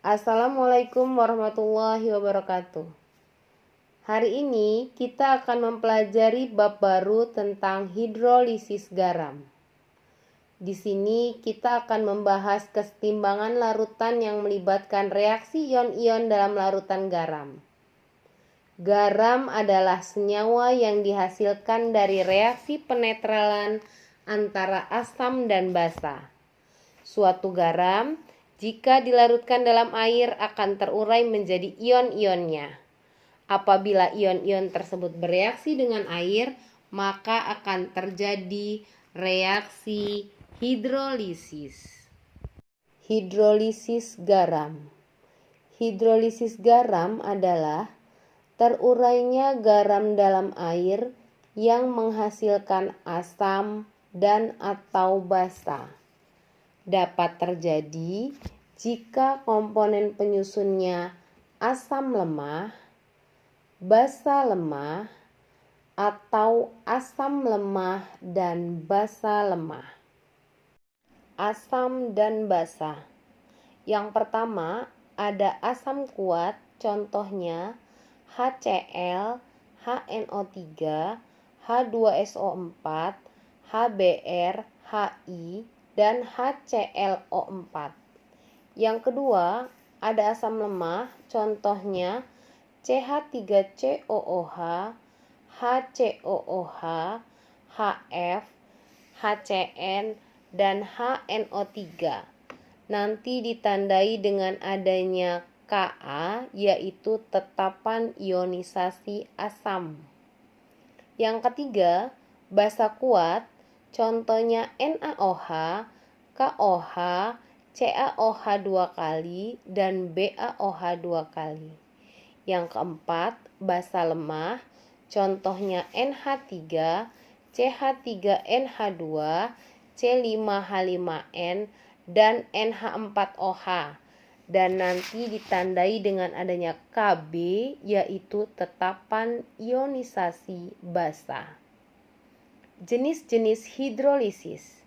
Assalamualaikum warahmatullahi wabarakatuh. Hari ini kita akan mempelajari bab baru tentang hidrolisis garam. Di sini kita akan membahas kesetimbangan larutan yang melibatkan reaksi ion-ion dalam larutan garam. Garam adalah senyawa yang dihasilkan dari reaksi penetralan antara asam dan basa. Suatu garam jika dilarutkan dalam air akan terurai menjadi ion-ionnya. Apabila ion-ion tersebut bereaksi dengan air, maka akan terjadi reaksi hidrolisis. Hidrolisis garam. Hidrolisis garam adalah terurainya garam dalam air yang menghasilkan asam dan atau basa. Dapat terjadi jika komponen penyusunnya asam lemah, basa lemah, atau asam lemah dan basa lemah. Asam dan basa. Yang pertama ada asam kuat, contohnya HCl, HNO3, H2SO4, HBr, Hi, dan HClO4. Yang kedua, ada asam lemah, contohnya CH3COOH, HCOOH, HF, HCN, dan HNO3. Nanti ditandai dengan adanya Ka, yaitu tetapan ionisasi asam. Yang ketiga, basa kuat, contohnya NaOH, KOH, CaOH 2 kali, dan BaOH 2 kali. Yang keempat, basa lemah, contohnya NH3, CH3NH2, C5H5N, dan NH4OH. Dan nanti ditandai dengan adanya Kb, yaitu tetapan ionisasi basa. Jenis-jenis hidrolisis.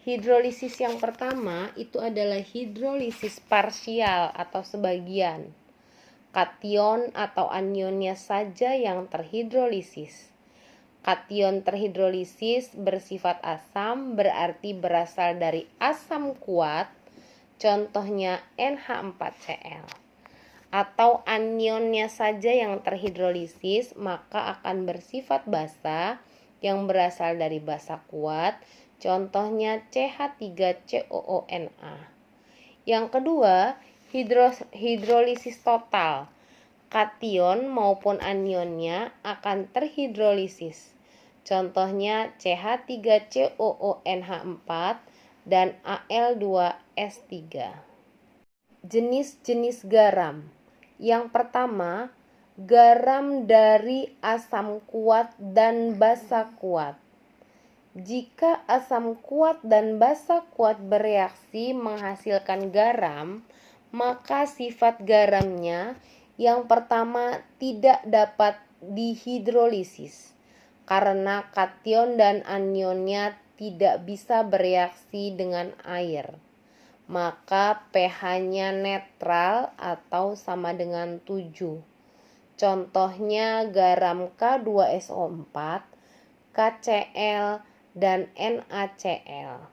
Hidrolisis yang pertama itu adalah hidrolisis parsial atau sebagian. Kation atau anionnya saja yang terhidrolisis. Kation terhidrolisis bersifat asam, berarti berasal dari asam kuat, contohnya NH4Cl. Atau anionnya saja yang terhidrolisis, maka akan bersifat basa yang berasal dari basa kuat, contohnya CH3COONA. Yang kedua, hidrolisis total. Kation maupun anionnya akan terhidrolisis. Contohnya CH3COONH4 dan Al2S3. Jenis-jenis garam. Yang pertama, garam dari asam kuat dan basa kuat. Jika asam kuat dan basa kuat bereaksi menghasilkan garam, maka sifat garamnya yang pertama tidak dapat dihidrolisis karena kation dan anionnya tidak bisa bereaksi dengan air. Maka pH-nya netral atau sama dengan 7. Contohnya garam K2SO4, KCl, dan NaCl.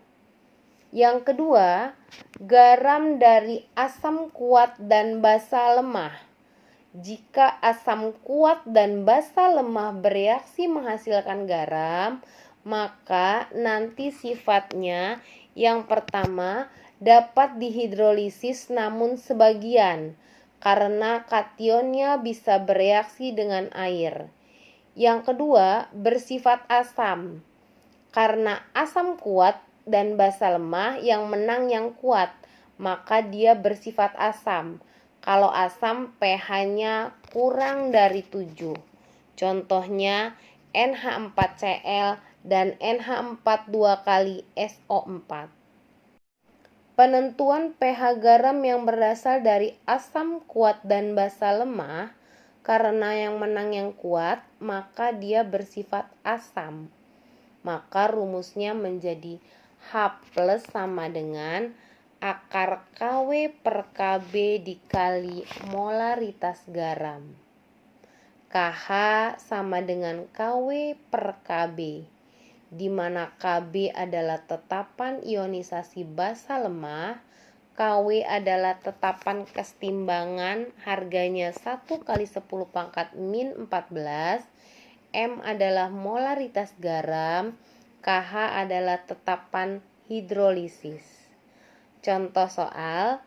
Yang kedua, garam dari asam kuat dan basa lemah. Jika asam kuat dan basa lemah bereaksi menghasilkan garam, maka nanti sifatnya yang pertama dapat dihidrolisis namun sebagian, karena kationnya bisa bereaksi dengan air. Yang kedua, bersifat asam. Karena asam kuat dan basa lemah yang menang yang kuat, maka dia bersifat asam. Kalau asam pH-nya kurang dari 7. Contohnya NH4Cl dan NH4 2 kali SO4. Penentuan pH garam yang berasal dari asam kuat dan basa lemah, karena yang menang yang kuat, maka dia bersifat asam. Maka rumusnya menjadi H+ sama dengan akar Kw per Kb dikali molaritas garam. Kh sama dengan Kw per Kb, di mana Kb adalah tetapan ionisasi basa lemah, Kw adalah tetapan kesetimbangan harganya 1 kali 10 pangkat min 14, M adalah molaritas garam, Kh adalah tetapan hidrolisis. Contoh soal,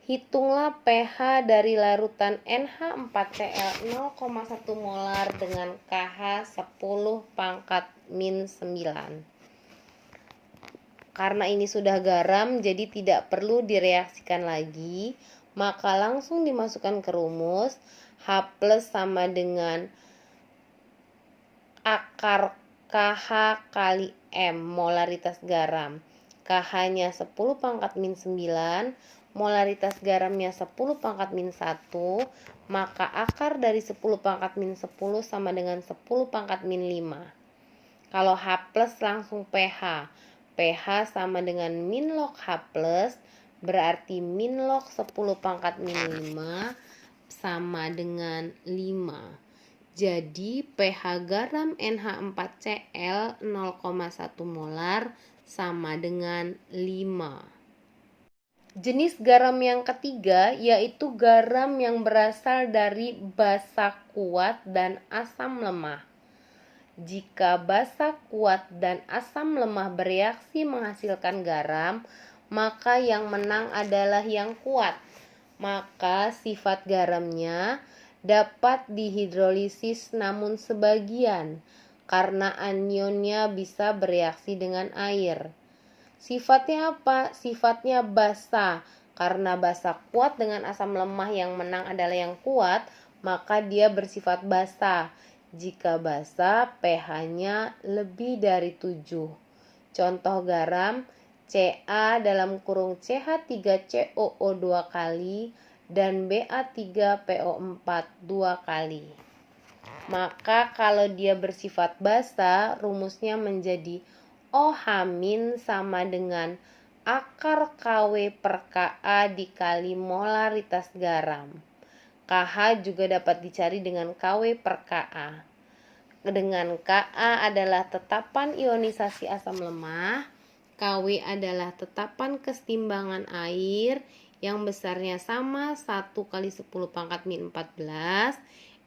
hitunglah pH dari larutan NH4Cl 0,1 molar dengan KH 10 pangkat min 9. Karena ini sudah garam, jadi tidak perlu direaksikan lagi, maka langsung dimasukkan ke rumus. H plus sama dengan akar KH kali M, molaritas garam. KH-nya 10 pangkat min 9, molaritas garamnya 10 pangkat min 1, maka akar dari 10 pangkat min 10 sama dengan 10 pangkat min 5. Kalau H plus langsung pH. pH sama dengan min log H plus, berarti min log 10 pangkat min 5 sama dengan 5. Jadi pH garam NH4Cl 0,1 molar sama dengan 5. Jenis garam yang ketiga yaitu garam yang berasal dari basa kuat dan asam lemah. Jika basa kuat dan asam lemah bereaksi menghasilkan garam, maka yang menang adalah yang kuat. Maka sifat garamnya dapat dihidrolisis namun sebagian, karena anionnya bisa bereaksi dengan air. Sifatnya apa? Sifatnya basa. Karena basa kuat dengan asam lemah yang menang adalah yang kuat, maka dia bersifat basa. Jika basa, pH-nya lebih dari 7. Contoh garam, Ca dalam kurung CH3COO 2 kali dan Ba3PO4 2 kali. Maka kalau dia bersifat basa, rumusnya menjadi OH- sama dengan akar Kw per Ka dikali molaritas garam. Kh juga dapat dicari dengan Kw per Ka. Dengan Ka adalah tetapan ionisasi asam lemah, Kw adalah tetapan kesetimbangan air yang besarnya sama 1 kali 10 pangkat min 14,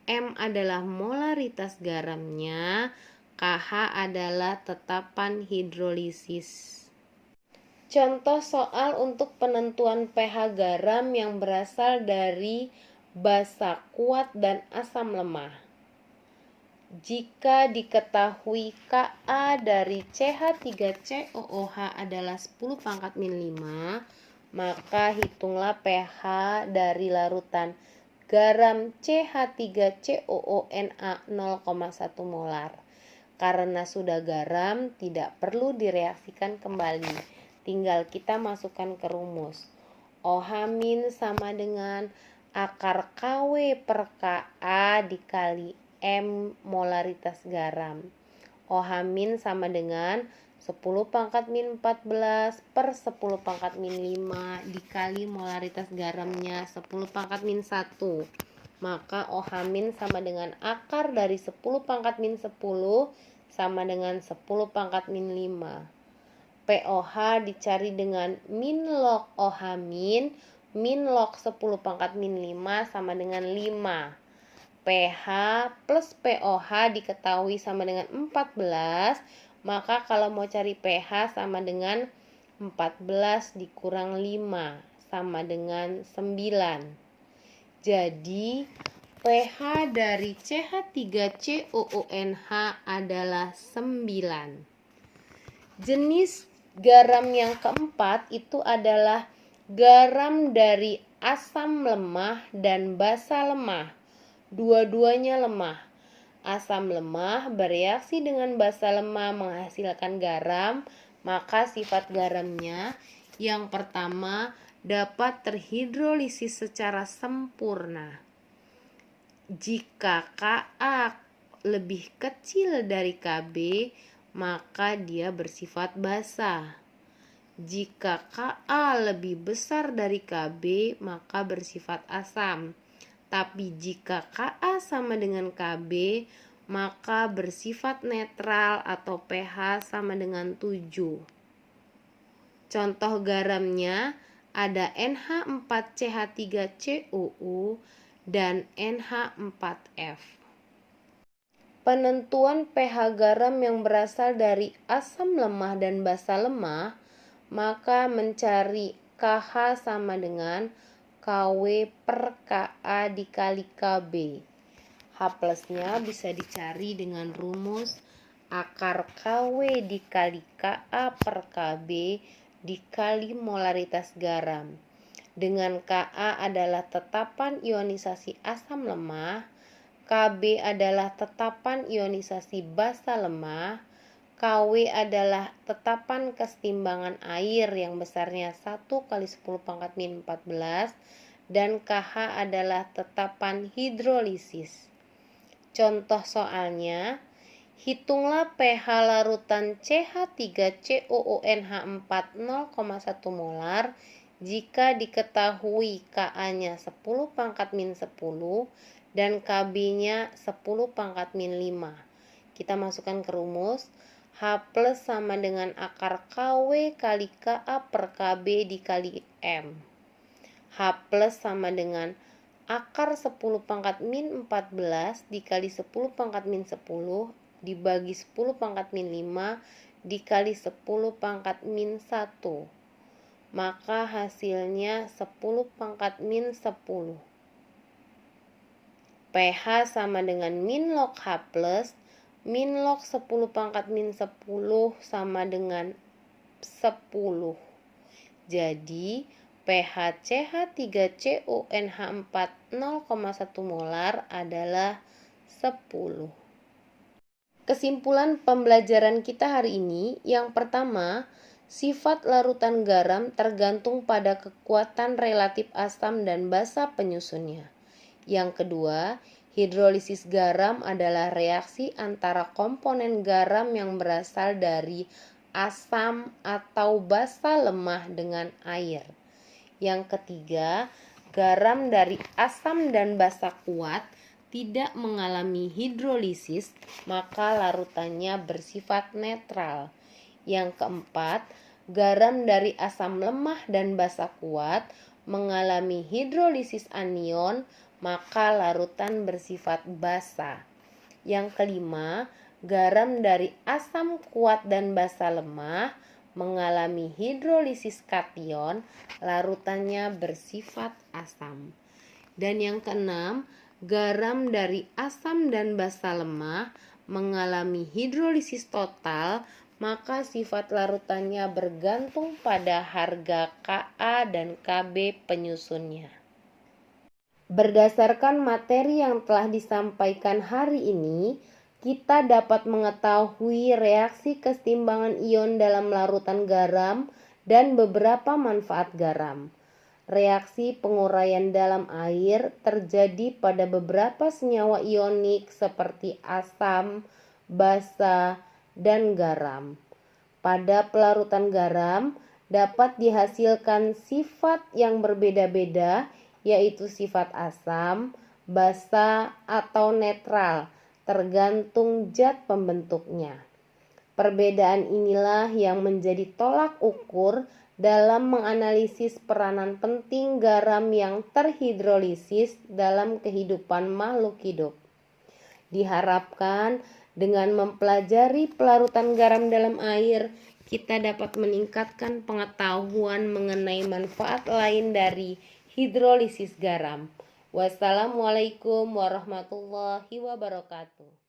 M adalah molaritas garamnya, Kh adalah tetapan hidrolisis. Contoh soal untuk penentuan pH garam yang berasal dari basa kuat dan asam lemah. Jika diketahui Ka dari CH3COOH adalah 10 pangkat min 5, maka hitunglah pH dari larutan garam CH3COONa 0,1 molar. Karena sudah garam, tidak perlu direaksikan kembali. Tinggal kita masukkan ke rumus. OH- sama dengan akar Kw per Ka dikali M molaritas garam. OH- sama dengan 10 pangkat min 14 per 10 pangkat min 5 dikali molaritas garamnya 10 pangkat min 1. Maka OH- sama dengan akar dari 10 pangkat min 10 sama dengan 10 pangkat min 5. POH dicari dengan min log OH-, min log 10 pangkat min 5 sama dengan 5. pH plus POH diketahui sama dengan 14, maka kalau mau cari pH sama dengan 14 dikurang 5 sama dengan 9. Jadi pH dari CH3COONH adalah 9. Jenis garam yang keempat itu adalah garam dari asam lemah dan basa lemah. Dua-duanya lemah. Asam lemah bereaksi dengan basa lemah menghasilkan garam, maka sifat garamnya yang pertama dapat terhidrolisis secara sempurna. Jika Ka lebih kecil dari Kb, maka dia bersifat basa. Jika Ka lebih besar dari Kb, maka bersifat asam. Tapi jika Ka sama dengan Kb, maka bersifat netral atau pH sama dengan 7. Contoh garamnya ada NH4CH3COO dan NH4F. Penentuan pH garam yang berasal dari asam lemah dan basa lemah, maka mencari KH sama dengan KW per Ka dikali Kb. H plusnya bisa dicari dengan rumus akar KW dikali Ka per Kb dikali molaritas garam. Dengan Ka adalah tetapan ionisasi asam lemah, Kb adalah tetapan ionisasi basa lemah, Kw adalah tetapan kesetimbangan air yang besarnya 1 kali 10 pangkat min 14, dan Kh adalah tetapan hidrolisis. Contoh soalnya, hitunglah pH larutan CH3COONH4 0,1 molar jika diketahui Ka-nya 10 pangkat min 10 dan Kb-nya 10 pangkat min 5. Kita masukkan ke rumus. H plus sama dengan akar KW kali Ka per Kb dikali M. H plus sama dengan akar 10 pangkat min 14 dikali 10 pangkat min 10 dibagi 10 pangkat min 5 dikali 10 pangkat min 1. Maka hasilnya 10 pangkat min 10. pH sama dengan min log H plus, min log 10 pangkat min 10 sama dengan 10. Jadi pH CH3CONH4 0,1 molar adalah 10. Kesimpulan pembelajaran kita hari ini, yang pertama, sifat larutan garam tergantung pada kekuatan relatif asam dan basa penyusunnya. Yang kedua, hidrolisis garam adalah reaksi antara komponen garam yang berasal dari asam atau basa lemah dengan air. Yang ketiga, garam dari asam dan basa kuat tidak mengalami hidrolisis, maka larutannya bersifat netral. Yang keempat, garam dari asam lemah dan basa kuat mengalami hidrolisis anion, maka larutan bersifat basa. Yang kelima, garam dari asam kuat dan basa lemah mengalami hidrolisis kation, larutannya bersifat asam. Dan yang keenam, garam dari asam dan basa lemah mengalami hidrolisis total, maka sifat larutannya bergantung pada harga Ka dan Kb penyusunnya. Berdasarkan materi yang telah disampaikan hari ini, kita dapat mengetahui reaksi kesetimbangan ion dalam larutan garam dan beberapa manfaat garam. Reaksi penguraian dalam air terjadi pada beberapa senyawa ionik seperti asam, basa, dan garam. Pada pelarutan garam dapat dihasilkan sifat yang berbeda-beda, yaitu sifat asam, basa, atau netral, tergantung zat pembentuknya. Perbedaan inilah yang menjadi tolak ukur dalam menganalisis peranan penting garam yang terhidrolisis dalam kehidupan makhluk hidup. Diharapkan dengan mempelajari pelarutan garam dalam air, kita dapat meningkatkan pengetahuan mengenai manfaat lain dari hidrolisis garam. Wassalamualaikum warahmatullahi wabarakatuh.